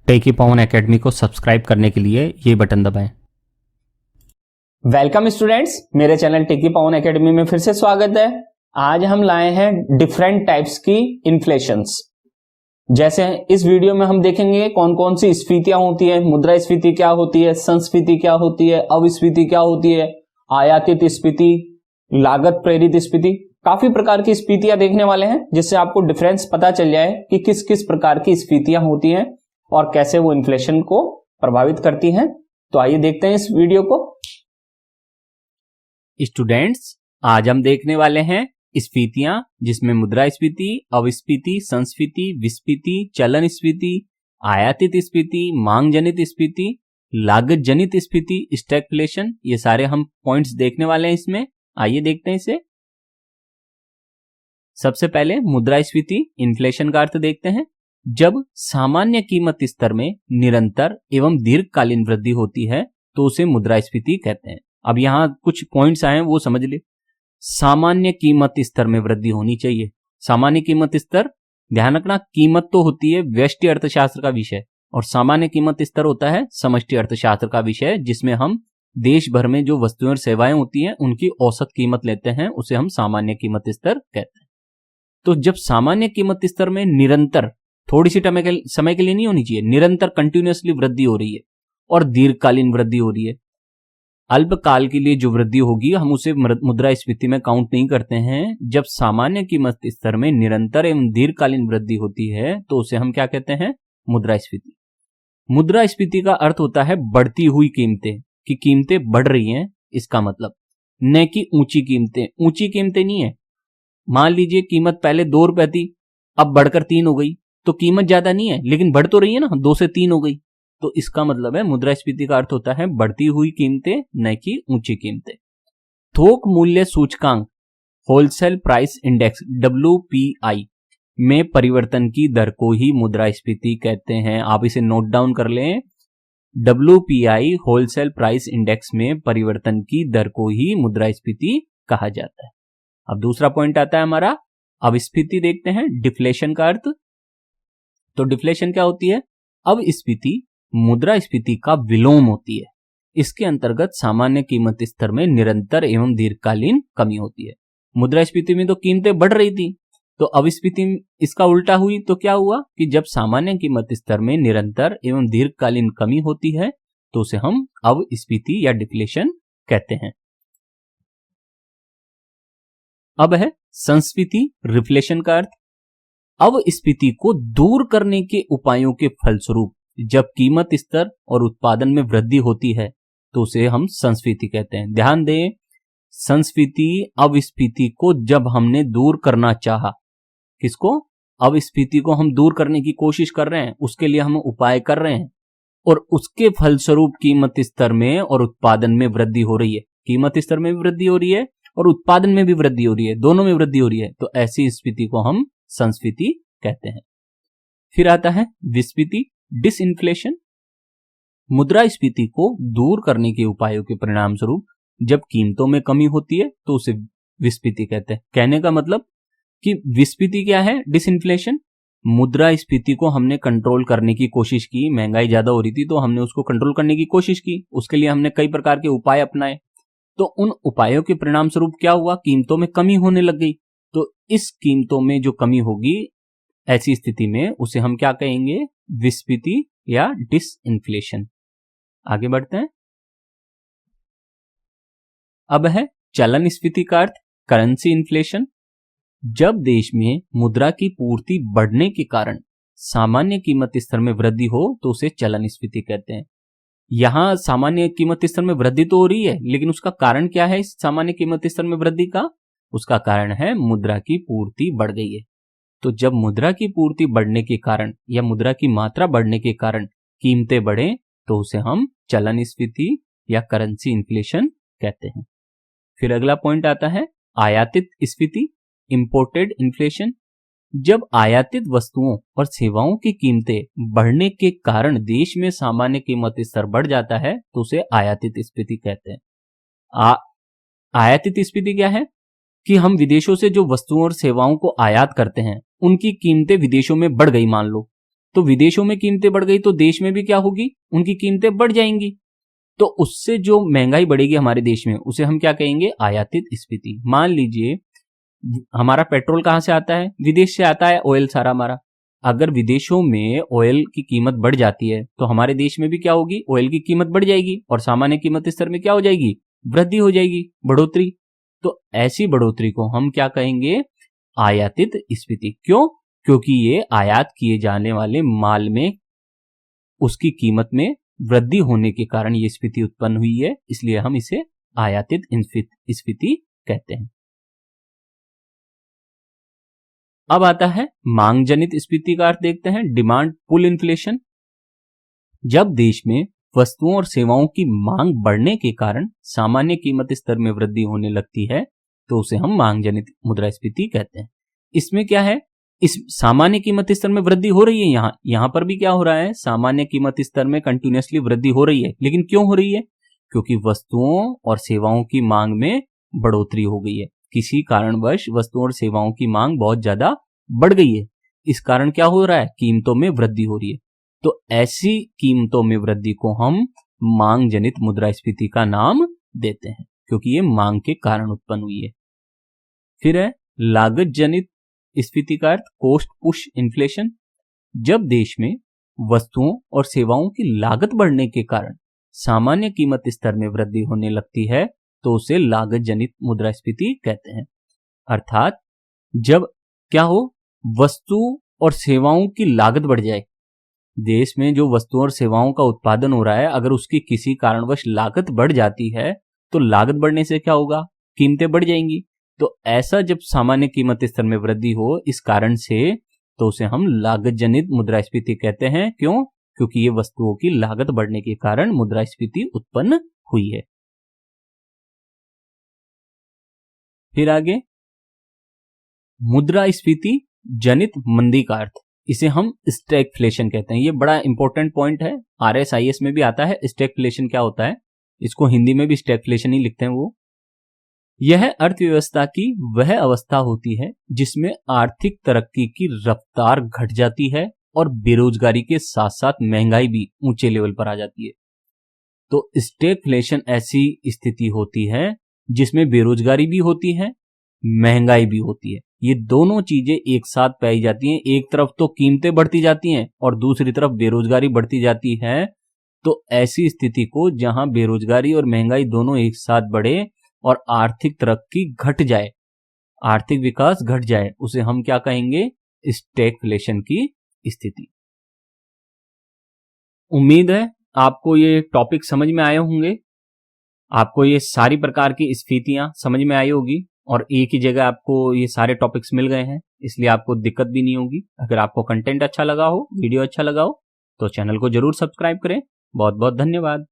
टेकी पवन academy को subscribe करने के लिए ये बटन दबाएं। वेलकम स्टूडेंट्स, मेरे चैनल टेकी पवन एकेडमी में फिर से स्वागत है। आज हम लाए हैं डिफरेंट टाइप्स की इन्फ्लेशंस। जैसे इस वीडियो में हम देखेंगे कौन कौन सी स्फीतियां होती है, मुद्रास्फीति क्या होती है, संस्फीति क्या होती है, अविस्फीति क्या होती है, आयातित स्फीति, लागत प्रेरित स्फीति। काफी प्रकार की स्फीतियां देखने वाले हैं, जिससे आपको डिफरेंस पता चल जाए कि किस किस प्रकार की स्फीतियां होती हैं और कैसे वो इन्फ्लेशन को प्रभावित करती हैं। तो आइए देखते हैं इस वीडियो को। स्टूडेंट्स, आज हम देखने वाले हैं स्फीतियां, जिसमें मुद्रास्फीति, अविस्फीति, संस्फीति, विस्फीति, चलन स्फीति, आयातित स्फीति, मांग जनित स्फीति, लागत जनित स्फीति, स्टैगफ्लेशन, ये सारे हम पॉइंट्स देखने वाले हैं इसमें। आइए देखते हैं इसे। सबसे पहले मुद्रास्फीति, इन्फ्लेशन का अर्थ देखते हैं। जब सामान्य कीमत स्तर में निरंतर एवं दीर्घकालीन वृद्धि होती है तो उसे मुद्रास्फीति कहते हैं। अब यहां कुछ पॉइंट्स आए हैं, वो समझ ले। सामान्य कीमत स्तर में वृद्धि होनी चाहिए। सामान्य कीमत स्तर, ध्यान रखना, कीमत तो होती है व्यष्टि अर्थशास्त्र का विषय, और सामान्य कीमत स्तर होता है समष्टि अर्थशास्त्र का विषय, जिसमें हम देश भर में जो वस्तुएं और सेवाएं होती हैं उनकी औसत कीमत लेते हैं, उसे हम सामान्य कीमत स्तर कहते हैं। तो जब सामान्य कीमत स्तर में निरंतर, थोड़ी सी समय के लिए नहीं होनी चाहिए, निरंतर कंटिन्यूअसली वृद्धि हो रही है और दीर्घकालीन वृद्धि हो रही है, अल्पकाल के लिए जो वृद्धि होगी हम उसे मुद्रास्फीति में काउंट नहीं करते हैं। जब सामान्य कीमत स्तर में निरंतर एवं दीर्घकालीन वृद्धि होती है तो उसे हम क्या कहते हैं? मुद्रास्फीति। मुद्रास्फीति का अर्थ होता है बढ़ती हुई कीमतें, कि कीमतें बढ़ रही हैं, इसका मतलब, न कि ऊंची कीमतें। ऊंची कीमतें नहीं है। मान लीजिए कीमत पहले 2 रुपए थी, अब बढ़कर 3 हो गई, तो कीमत ज्यादा नहीं है लेकिन बढ़ तो रही है ना, 2 से 3 हो गई। तो इसका मतलब है मुद्रास्फीति का अर्थ होता है बढ़ती हुई कीमतें, न कि ऊंची कीमतें। थोक मूल्य सूचकांक, होलसेल प्राइस इंडेक्स WPI में परिवर्तन की दर को ही मुद्रास्फीति कहते हैं। आप इसे नोट डाउन कर लें। WPI होलसेल प्राइस इंडेक्स में परिवर्तन की दर को ही मुद्रास्फीति कहा जाता है। अब दूसरा पॉइंट आता है हमारा अविस्फीति। देखते हैं डिफ्लेशन का अर्थ। तो डिफ्लेशन क्या होती है? अविस्फीति मुद्रास्फीति का विलोम होती है। इसके अंतर्गत सामान्य कीमत स्तर में निरंतर एवं दीर्घकालीन कमी होती है। मुद्रास्फीति में तो कीमतें बढ़ रही थी, तो अविस्फीति इसका उल्टा हुई। तो क्या हुआ कि जब सामान्य कीमत स्तर में निरंतर एवं दीर्घकालीन कमी होती है तो उसे हम अविस्फीति या डिफ्लेशन कहते हैं। अब है संस्फीति, रिफ्लेशन का अर्थ। अविस्फीति को दूर करने के उपायों के फलस्वरूप जब कीमत स्तर और उत्पादन में वृद्धि होती है तो उसे हम संस्फीति कहते हैं। ध्यान दें, संस्फीति अविस्फीति को जब हमने दूर करना चाहा, किसको? अविस्फीति को हम दूर करने की कोशिश कर रहे हैं, उसके लिए हम उपाय कर रहे हैं, और उसके फलस्वरूप कीमत स्तर में और उत्पादन में वृद्धि हो रही है। कीमत स्तर में भी वृद्धि हो रही है और उत्पादन में भी वृद्धि हो रही है, दोनों में वृद्धि हो रही है, तो ऐसी स्फीति को हम संस्फीति कहते हैं। फिर आता है विस्फीति, डिसइंफ्लेशन। मुद्रास्फीति को दूर करने के उपायों के परिणाम स्वरूप जब कीमतों में कमी होती है तो उसे विस्फीति कहते हैं। कहने का मतलब कि विस्फीति क्या है? डिसइंफ्लेशन। मुद्रास्फीति को हमने कंट्रोल करने की कोशिश की, महंगाई ज्यादा हो रही थी तो हमने उसको कंट्रोल करने की कोशिश की, उसके लिए हमने कई प्रकार के उपाय अपनाए, तो उन उपायों के परिणाम स्वरूप क्या हुआ? कीमतों में कमी होने लग गई। तो इस कीमतों में जो कमी होगी, ऐसी स्थिति में उसे हम क्या कहेंगे? विस्फीति या डिसइंफ्लेशन। आगे बढ़ते हैं। अब है चलन स्फीति का अर्थ, करेंसी इन्फ्लेशन। जब देश में मुद्रा की पूर्ति बढ़ने के कारण सामान्य कीमत स्तर में वृद्धि हो तो उसे चलन स्फीति कहते हैं। यहां सामान्य कीमत स्तर में वृद्धि तो हो रही है, लेकिन उसका कारण क्या है? इस सामान्य कीमत स्तर में वृद्धि का, उसका कारण है मुद्रा की पूर्ति बढ़ गई है। तो जब मुद्रा की पूर्ति बढ़ने के कारण या मुद्रा की मात्रा बढ़ने के कारण कीमतें बढ़े तो उसे हम चलन स्फीति या करेंसी इन्फ्लेशन कहते हैं। फिर अगला पॉइंट आता है आयातित स्फीति, इंपोर्टेड इन्फ्लेशन। जब आयातित वस्तुओं और सेवाओं की कीमतें बढ़ने के कारण देश में सामान्य कीमत स्तर बढ़ जाता है तो उसे आयातित स्फीति कहते हैं। आयातित स्फीति क्या है? कि हम विदेशों से जो वस्तुओं और सेवाओं को आयात करते हैं उनकी कीमतें विदेशों में बढ़ गई मान लो, तो विदेशों में कीमतें बढ़ गई तो देश में भी क्या होगी, उनकी कीमतें बढ़ जाएंगी। तो उससे जो महंगाई बढ़ेगी हमारे देश में उसे हम क्या कहेंगे, आयातित स्फीति। मान लीजिए हमारा पेट्रोल कहां से आता है, विदेश से आता है, ऑयल सारा हमारा। अगर विदेशों में ऑयल की कीमत बढ़ जाती है तो हमारे देश में भी क्या होगी, ऑयल की कीमत बढ़ जाएगी और सामान्य कीमत स्तर में क्या हो जाएगी, वृद्धि हो जाएगी, बढ़ोतरी। तो ऐसी बढ़ोतरी को हम क्या कहेंगे, आयातित स्फीति। क्यों, क्योंकि ये आयात किए जाने वाले माल में उसकी कीमत में वृद्धि होने के कारण ये स्फीति उत्पन्न हुई है, इसलिए हम इसे आयातित स्फीति कहते हैं। अब आता है मांग जनित स्फीति का अर्थ देखते हैं, डिमांड पुल इन्फ्लेशन। जब देश में वस्तुओं और सेवाओं की मांग बढ़ने के कारण सामान्य कीमत स्तर में वृद्धि होने लगती है तो उसे हम मांग जनित मुद्रास्फीति कहते हैं। इसमें क्या है, इस सामान्य कीमत स्तर में वृद्धि हो रही है, यहां पर भी क्या हो रहा है, सामान्य कीमत स्तर में कंटिन्यूअसली वृद्धि हो रही है। लेकिन क्यों हो रही है, क्योंकि वस्तुओं और सेवाओं की मांग में बढ़ोतरी हो गई है। किसी कारणवश वस्तुओं और सेवाओं की मांग बहुत ज्यादा बढ़ गई है, इस कारण क्या हो रहा है, कीमतों में वृद्धि हो रही है। तो ऐसी कीमतों में वृद्धि को हम मांग जनित मुद्रास्फीति का नाम देते हैं, क्योंकि ये मांग के कारण उत्पन्न हुई है। फिर है लागत जनित स्फीति का अर्थ, कॉस्ट पुश इन्फ्लेशन। जब देश में वस्तुओं और सेवाओं की लागत बढ़ने के कारण सामान्य कीमत स्तर में वृद्धि होने लगती है तो उसे लागत जनित मुद्रास्फीति कहते हैं। अर्थात जब क्या हो, वस्तु और सेवाओं की लागत बढ़ जाए, देश में जो वस्तुओं और सेवाओं का उत्पादन हो रहा है अगर उसकी किसी कारणवश लागत बढ़ जाती है तो लागत बढ़ने से क्या होगा, कीमतें बढ़ जाएंगी। तो ऐसा जब सामान्य कीमत स्तर में वृद्धि हो इस कारण से, तो उसे हम लागत जनित मुद्रास्फीति कहते हैं। क्यों, क्योंकि ये वस्तुओं की लागत बढ़ने के कारण मुद्रास्फीति उत्पन्न हुई है। फिर आगे मुद्रास्फीति जनित मंदी का अर्थ, इसे हम स्टैगफ्लेशन कहते हैं। ये बड़ा इंपॉर्टेंट पॉइंट है, RSIS में भी आता है स्टैगफ्लेशन क्या होता है, इसको हिंदी में भी स्टैगफ्लेशन ही लिखते हैं वो। यह अर्थव्यवस्था की वह अवस्था होती है जिसमें आर्थिक तरक्की की रफ्तार घट जाती है और बेरोजगारी के साथ साथ महंगाई भी ऊंचे लेवल पर आ जाती है। तो स्टैगफ्लेशन ऐसी स्थिति होती है जिसमें बेरोजगारी भी होती है, महंगाई भी होती है। ये दोनों चीजें एक साथ पाई जाती हैं। एक तरफ तो कीमतें बढ़ती जाती हैं और दूसरी तरफ बेरोजगारी बढ़ती जाती है। तो ऐसी स्थिति को जहां बेरोजगारी और महंगाई दोनों एक साथ बढ़े और आर्थिक तरक्की घट जाए, आर्थिक विकास घट जाए, उसे हम क्या कहेंगे, स्टैगफ्लेशन की स्थिति। उम्मीद है आपको ये टॉपिक समझ में आए होंगे, आपको ये सारी प्रकार की स्फीतियां समझ में आई होगी और एक ही जगह आपको ये सारे टॉपिक्स मिल गए हैं, इसलिए आपको दिक्कत भी नहीं होगी। अगर आपको कंटेंट अच्छा लगा हो, वीडियो अच्छा लगा हो, तो चैनल को जरूर सब्सक्राइब करें। बहुत बहुत धन्यवाद।